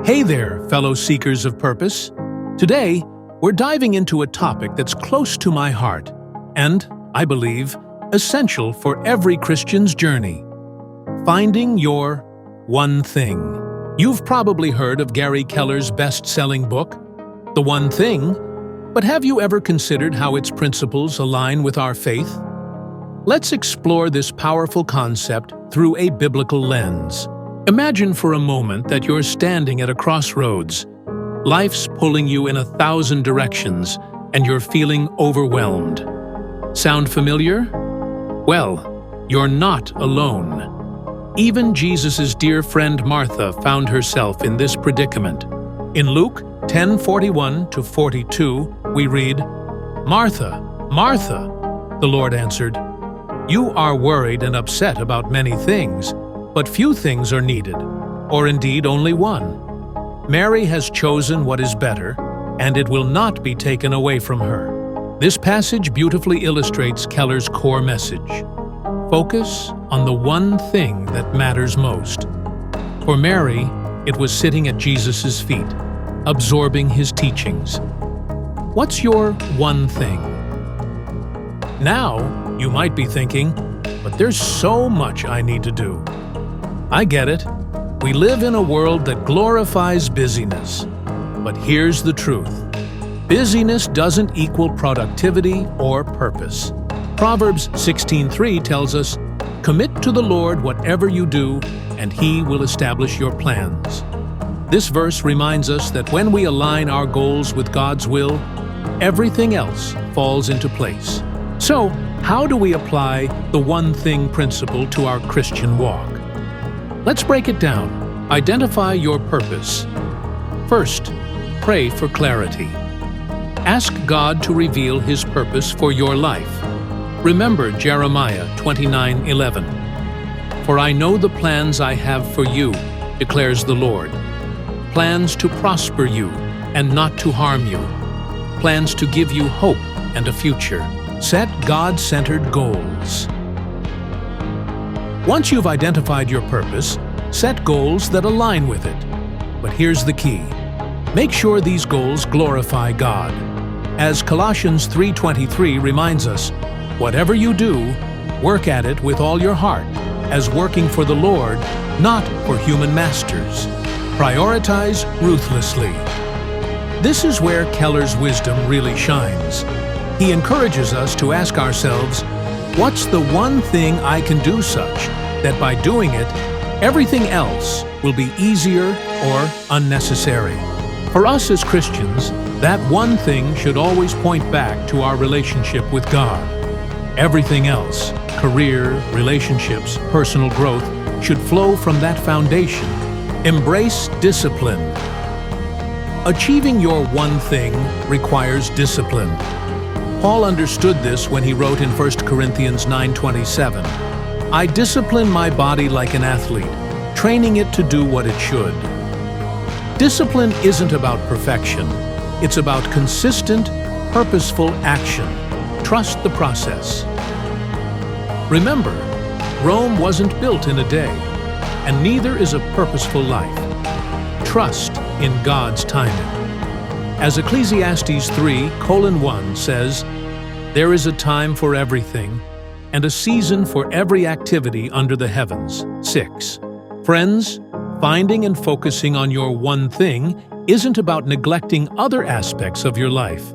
Hey there, fellow seekers of purpose. Today, we're diving into a topic that's close to my heart and, I believe, essential for every Christian's journey. Finding your one thing. You've probably heard of Gary Keller's best-selling book, The One Thing, but have you ever considered how its principles align with our faith? Let's explore this powerful concept through a biblical lens. Imagine for a moment that you're standing at a crossroads. Life's pulling you in 1,000 directions, and you're feeling overwhelmed. Sound familiar? Well, you're not alone. Even Jesus' dear friend Martha found herself in this predicament. In Luke 10:41-42, we read, "Martha, Martha," the Lord answered, "you are worried and upset about many things, but few things are needed, or indeed only one. Mary has chosen what is better, and it will not be taken away from her." This passage beautifully illustrates Keller's core message. Focus on the one thing that matters most. For Mary, it was sitting at Jesus' feet, absorbing his teachings. What's your one thing? Now, you might be thinking, but there's so much I need to do. I get it. We live in a world that glorifies busyness. But here's the truth. Busyness doesn't equal productivity or purpose. Proverbs 16:3 tells us, "Commit to the Lord whatever you do, and He will establish your plans." This verse reminds us that when we align our goals with God's will, everything else falls into place. So, how do we apply the one thing principle to our Christian walk? Let's break it down. Identify your purpose. First, pray for clarity. Ask God to reveal His purpose for your life. Remember Jeremiah 29:11. "For I know the plans I have for you, declares the Lord. Plans to prosper you and not to harm you. Plans to give you hope and a future." Set God-centered goals. Once you've identified your purpose, set goals that align with it. But here's the key. Make sure these goals glorify God. As Colossians 3:23 reminds us, "Whatever you do, work at it with all your heart, as working for the Lord, not for human masters." Prioritize ruthlessly. This is where Keller's wisdom really shines. He encourages us to ask ourselves, what's the one thing I can do such that by doing it, everything else will be easier or unnecessary? For us as Christians, that one thing should always point back to our relationship with God. Everything else, career, relationships, personal growth, should flow from that foundation. Embrace discipline. Achieving your one thing requires discipline. Paul understood this when he wrote in 1 Corinthians 9:27, "I discipline my body like an athlete, training it to do what it should." Discipline isn't about perfection. It's about consistent, purposeful action. Trust the process. Remember, Rome wasn't built in a day, and neither is a purposeful life. Trust in God's timing. As Ecclesiastes 3:1 says, "There is a time for everything, and a season for every activity under the heavens." 6. Friends, finding and focusing on your one thing isn't about neglecting other aspects of your life.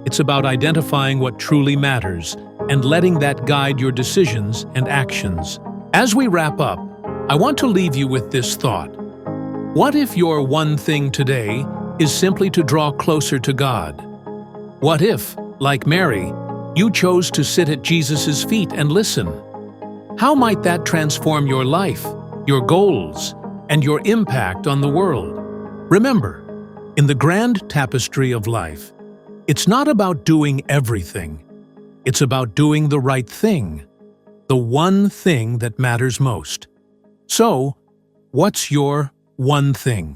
It's about identifying what truly matters and letting that guide your decisions and actions. As we wrap up, I want to leave you with this thought. What if your one thing today is simply to draw closer to God? What if, like Mary, you chose to sit at Jesus' feet and listen? How might that transform your life, your goals, and your impact on the world? Remember, in the grand tapestry of life, it's not about doing everything. It's about doing the right thing, the one thing that matters most. So, what's your one thing?